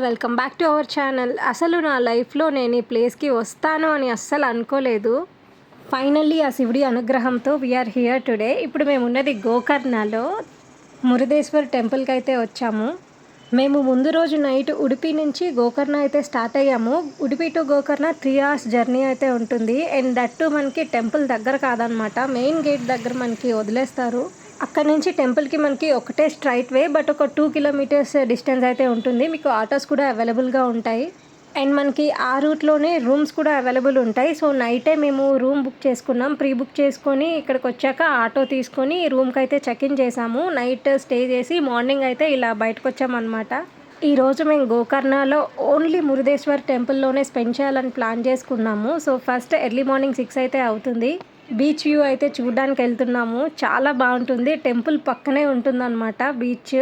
Welcome back to our channel. అసలు నా లైఫ్లో నేను ఈ ప్లేస్కి వస్తాను అని అస్సలు అనుకోలేదు. ఫైనల్లీ ఆ శివుడి అనుగ్రహంతో వీఆర్ హియర్ టుడే. ఇప్పుడు మేము ఉన్నది గోకర్ణలో మురుదేశ్వర్ టెంపుల్కి అయితే వచ్చాము. మేము ముందు రోజు నైట్ ఉడిపి నుంచి గోకర్ణ అయితే స్టార్ట్ అయ్యాము. Udupi to Gokarna 3 hours journey అయితే ఉంటుంది. అండ్ దట్టు మనకి టెంపుల్ దగ్గర కాదనమాట, మెయిన్ గేట్ దగ్గర మనకి వదిలేస్తారు. అక్కడ నుంచి టెంపుల్కి మనకి ఒకటే స్ట్రైట్ వే, బట్ ఒక 2 kilometers డిస్టెన్స్ అయితే ఉంటుంది. మీకు ఆటోస్ కూడా అవైలబుల్గా ఉంటాయి. అండ్ మనకి ఆ రూట్లోనే రూమ్స్ కూడా అవైలబుల్ ఉంటాయి. సో నైటే మేము రూమ్ బుక్ చేసుకున్నాం. ప్రీ బుక్ చేసుకొని ఇక్కడికి వచ్చాక ఆటో తీసుకొని రూమ్కి అయితే చెక్ ఇన్ చేసాము. నైట్ స్టే చేసి మార్నింగ్ అయితే ఇలా బయటకు వచ్చామన్నమాట. ఈరోజు మేము గోకర్ణలో ఓన్లీ మురుదేశ్వర్ టెంపుల్లోనే స్పెండ్ చేయాలని ప్లాన్ చేసుకున్నాము. సో ఫస్ట్ ఎర్లీ మార్నింగ్ 6 అయితే అవుతుంది. బీచ్ వ్యూ అయితే చూడడానికి వెళ్తున్నాము. చాలా బాగుంటుంది. టెంపుల్ పక్కనే ఉంటుందన్నమాట బీచ్.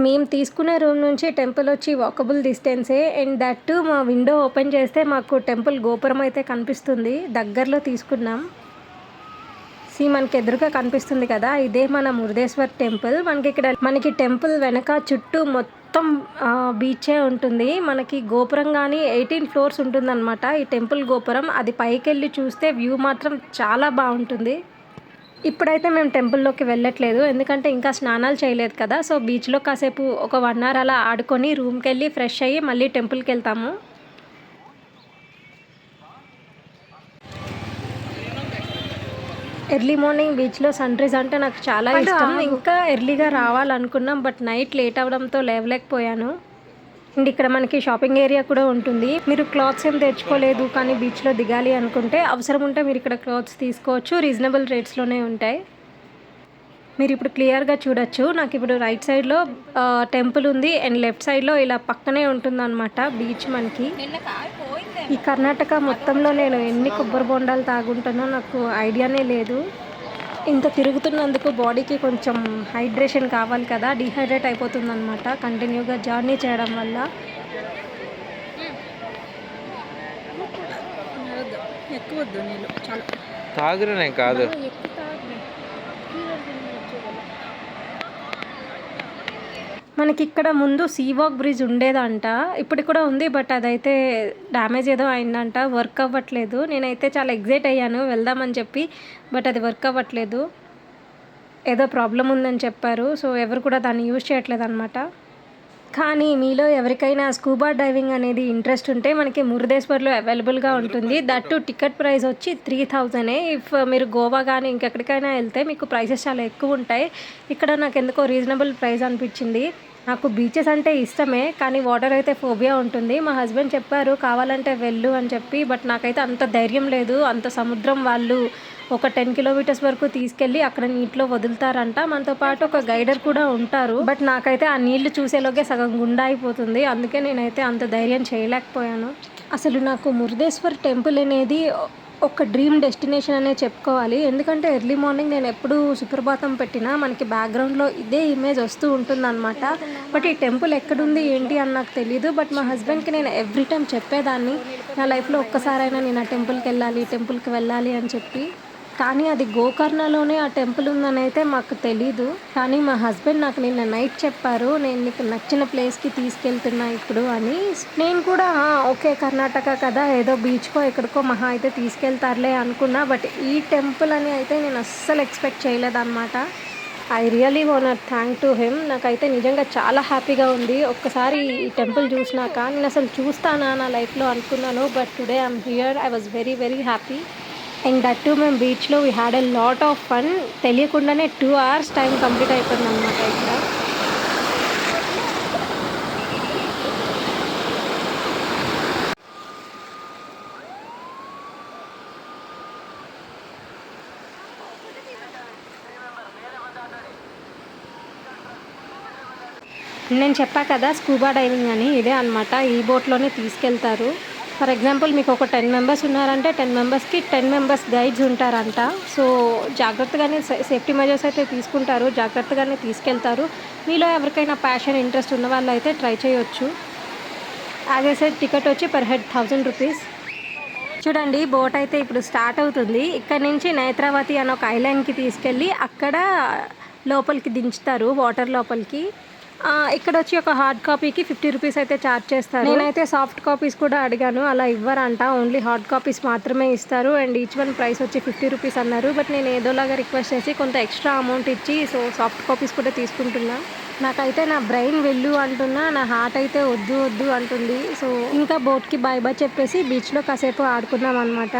మేము తీసుకునే రూమ్ నుంచి టెంపుల్ వచ్చి వాకబుల్ డిస్టెన్సే. అండ్ దట్ మా విండో ఓపెన్ చేస్తే మాకు టెంపుల్ గోపురం అయితే కనిపిస్తుంది. దగ్గరలో తీసుకున్నాం. మనకి ఎదురుగా కనిపిస్తుంది కదా, ఇదే మన మురుదేశ్వర్ టెంపుల్. మనకి టెంపుల్ వెనక చుట్టూ మొత్తం బీచే ఉంటుంది. మనకి గోపురం కానీ 18 floors ఉంటుందన్నమాట ఈ టెంపుల్ గోపురం. అది పైకి వెళ్ళి చూస్తే వ్యూ మాత్రం చాలా బాగుంటుంది. ఇప్పుడైతే మేము టెంపుల్లోకి వెళ్ళట్లేదు, ఎందుకంటే ఇంకా స్నానాలు చేయలేదు కదా. సో బీచ్లో కాసేపు ఒక 1 hour అలా ఆడుకొని రూమ్కి వెళ్ళి ఫ్రెష్ అయ్యి మళ్ళీ టెంపుల్కి వెళ్తాము. ఎర్లీ మార్నింగ్ బీచ్లో సన్ రైజ్ అంటే నాకు చాలా ఇష్టం. ఇంకా ఎర్లీగా రావాలనుకున్నాం, బట్ నైట్ లేట్ అవ్వడంతో లేవలేకపోయాను. అండ్ ఇక్కడ మనకి షాపింగ్ ఏరియా కూడా ఉంటుంది. మీరు క్లాత్స్ ఏం తెచ్చుకోలేదు కానీ బీచ్లో దిగాలి అనుకుంటే అవసరం ఉంటే మీరు ఇక్కడ క్లాత్స్ తీసుకోవచ్చు. రీజనబుల్ రేట్స్లోనే ఉంటాయి. మీరు ఇప్పుడు క్లియర్గా చూడొచ్చు. నాకు ఇప్పుడు రైట్ సైడ్లో టెంపుల్ ఉంది అండ్ లెఫ్ట్ సైడ్లో ఇలా పక్కనే ఉంటుందన్నమాట బీచ్. మనకి ఈ కర్ణాటక మొత్తంలో నేను ఎన్ని కొబ్బరి బొండాలు తాగుంటానో నాకు ఐడియానే లేదు. ఇంత తిరుగుతున్నందుకు బాడీకి కొంచెం హైడ్రేషన్ కావాలి కదా, డిహైడ్రేట్ అయిపోతుంది అనమాట కంటిన్యూగా జర్నీ చేయడం వల్ల. తాగురనే కాదు, మనకి ఇక్కడ ముందు సీవాక్ బ్రిడ్జ్ ఉండేదంట, ఇప్పుడు కూడా ఉంది, బట్ అదైతే డ్యామేజ్ ఏదో అయిందంట, వర్క్ అవ్వట్లేదు. నేనైతే చాలా ఎగ్జైట్ అయ్యాను వెళ్దామని చెప్పి, బట్ అది వర్క్ అవ్వట్లేదు, ఏదో ప్రాబ్లం ఉందని చెప్పారు. సో ఎవరు కూడా దాన్ని యూజ్ చేయట్లేదు అనమాట. కానీ మీలో ఎవరికైనా స్కూబా డైవింగ్ అనేది ఇంట్రెస్ట్ ఉంటే మనకి మురుదేశ్వర్లో అవైలబుల్గా ఉంటుంది. దట్టు టికెట్ ప్రైస్ వచ్చి 3000. ఇఫ్ మీరు గోవా కానీ ఇంకెక్కడికైనా వెళ్తే మీకు ప్రైసెస్ చాలా ఎక్కువ ఉంటాయి. ఇక్కడ నాకు ఎందుకో రీజనబుల్ ప్రైస్ అనిపించింది. నాకు బీచెస్ అంటే ఇష్టమే, కానీ వాటర్ అయితే ఫోబియా ఉంటుంది. మా హస్బెండ్ చెప్పారు కావాలంటే వెళ్ళు అని చెప్పి, బట్ నాకైతే అంత ధైర్యం లేదు. అంత సముద్రం వాళ్ళు ఒక 10 kilometers వరకు తీసుకెళ్ళి అక్కడ నీటిలో వదులుతారంట. మనతో పాటు ఒక గైడర్ కూడా ఉంటారు, బట్ నాకైతే ఆ నీళ్లు చూసేలోగే సగం గుండా అయిపోతుంది. అందుకే నేనైతే అంత ధైర్యం చేయలేకపోయాను. అసలు నాకు మురుదేశ్వర్ టెంపుల్ అనేది ఒక డ్రీమ్ డెస్టినేషన్ అనే చెప్పుకోవాలి. ఎందుకంటే ఎర్లీ మార్నింగ్ నేను ఎప్పుడు సుప్రభాతం పెట్టినా మనకి బ్యాక్గ్రౌండ్లో ఇదే ఇమేజ్ వస్తూ ఉంటుందన్నమాట. బట్ ఈ టెంపుల్ ఎక్కడుంది ఏంటి అని నాకు తెలీదు. బట్ మా హస్బెండ్కి నేను ఎవ్రీ టైం చెప్పేదాన్ని, నా లైఫ్లో ఒక్కసారైనా నేను ఆ టెంపుల్కి వెళ్ళాలి అని చెప్పి. కానీ అది గోకర్ణలోనే ఆ టెంపుల్ ఉందని అయితే మాకు తెలీదు. కానీ మా హస్బెండ్ నాకు నిన్న నైట్ చెప్పారు, నేను నీకు నచ్చిన ప్లేస్కి తీసుకెళ్తున్నా ఇప్పుడు అని. నేను కూడా ఓకే కర్ణాటక కదా, ఏదో బీచ్కో ఎక్కడికో మహా అయితే తీసుకెళ్తారులే అనుకున్నా. బట్ ఈ టెంపుల్ అని అయితే నేను అస్సలు ఎక్స్పెక్ట్ చేయలేదన్నమాట. I really want thank to him. నాకైతే నిజంగా చాలా హ్యాపీగా ఉంది. ఒక్కసారి ఈ టెంపుల్ చూసినాక నేను అసలు చూస్తానా నా లైఫ్లో అనుకున్నాను, but today I'm here. I was very very happy. And that to మేము బీచ్లో we had a lot of fun. తెలియకుండానే 2 hours టైం కంప్లీట్ అయిపోయింది అనమాట ఇక్కడ. నేను చెప్పా కదా స్కూబా డైవింగ్ అని, ఇదే అనమాట. ఈ బోట్లోనే తీసుకెళ్తారు. ఫర్ ఎగ్జాంపుల్ మీకు ఒక 10 members ఉన్నారంటే 10 membersకి 10 members గైడ్స్ ఉంటారంట. సో జాగ్రత్తగానే సేఫ్టీ మెజర్స్ అయితే తీసుకుంటారు, జాగ్రత్తగానే తీసుకెళ్తారు. మీలో ఎవరికైనా ప్యాషన్ ఇంట్రెస్ట్ ఉన్న వాళ్ళు అయితే ట్రై చేయొచ్చు. యాజ్ ఏ సెడ్ టికెట్ వచ్చి పర్ హెడ్ 1000 rupees. చూడండి బోట్ అయితే ఇప్పుడు స్టార్ట్ అవుతుంది. ఇక్కడ నుంచి నేత్రావతి అనే ఒక ఐలాండ్కి తీసుకెళ్ళి అక్కడ లోపలికి దించుతారు, వాటర్ లోపలికి. ఇక్కడ వచ్చి ఒక హార్డ్ కాపీకి 50 రూపీస్ అయితే ఛార్జ్ చేస్తారు. నేనైతే సాఫ్ట్ కాపీస్ కూడా అడిగాను, అలా ఇవ్వరంట, ఓన్లీ హార్డ్ కాపీస్ మాత్రమే ఇస్తారు. అండ్ ఈచ్ వన్ ప్రైస్ వచ్చి 50 రూపీస్ అన్నారు. బట్ నేను ఏదోలాగా రిక్వెస్ట్ చేసి కొంత ఎక్స్ట్రా అమౌంట్ ఇచ్చి సో సాఫ్ట్ కాపీస్ కూడా తీసుకుంటున్నా. నాకైతే నా బ్రెయిన్ వెళ్ళు అంటున్నా, నా హార్ట్ అయితే వద్దు వద్దు అంటుంది. సో ఇంకా బోట్కి బాయ్ బాయ్ చెప్పేసి బీచ్లో కాసేపు ఆడుకున్నాం అనమాట.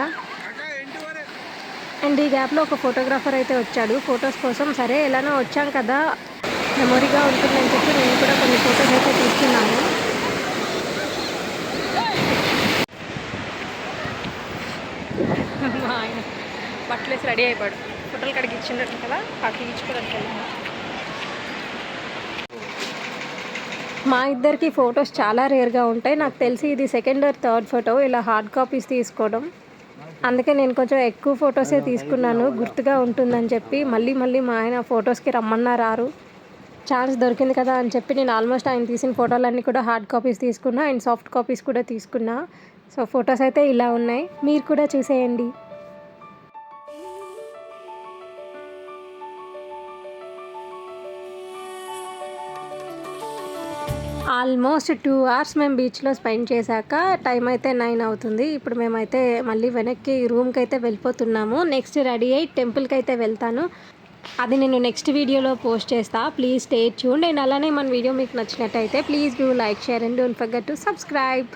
అండ్ ఈ గ్యాప్లో ఒక ఫోటోగ్రాఫర్ అయితే వచ్చాడు ఫొటోస్ కోసం. సరే ఎలానో వచ్చాం కదా, మెమొరీగా ఉంటుందని చెప్పి నేను కూడా కొన్ని ఫొటోస్ అయితే తీసుకున్నాను. ఆయన బట్టలేసి రెడీ అయిపోయాడు, ఫోటోలు కడిగి ఇచ్చినట్టు కదా, అక్కడ ఇచ్చుకోవడానికి వెళ్ళాను. మా ఇద్దరికి ఫొటోస్ చాలా రేర్గా ఉంటాయి. నాకు తెలిసి ఇది సెకండ్ ఆర్ థర్డ్ ఫోటో ఇలా హార్డ్ కాపీస్ తీసుకోవడం. అందుకే నేను కొంచెం ఎక్కువ ఫొటోసే తీసుకున్నాను, గుర్తుగా ఉంటుందని చెప్పి. మళ్ళీ మళ్ళీ మా ఆయన ఫొటోస్కి రమ్మన్నారు. ఛాన్స్ దొరికింది కదా అని చెప్పి నేను ఆల్మోస్ట్ ఆయన తీసిన ఫోటోలన్నీ కూడా హార్డ్ కాపీస్ తీసుకున్నా అండ్ సాఫ్ట్ కాపీస్ కూడా తీసుకున్నా. సో ఫొటోస్ అయితే ఇలా ఉన్నాయి, మీరు కూడా చూసేయండి. ఆల్మోస్ట్ 2 hours మేము బీచ్లో స్పెండ్ చేశాక టైం అయితే 9 అవుతుంది. ఇప్పుడు మేమైతే మళ్ళీ వెనక్కి రూమ్కి అయితే వెళ్ళిపోతున్నాము. నెక్స్ట్ రెడీ అయ్యి టెంపుల్కి అయితే వెళ్తాను. అది నేను నెక్స్ట్ వీడియోలో పోస్ట్ చేస్తా. Please stay tuned. అండ్ అలానే మన వీడియో మీకు నచ్చినట్టయితే please do like, share and don't forget to subscribe.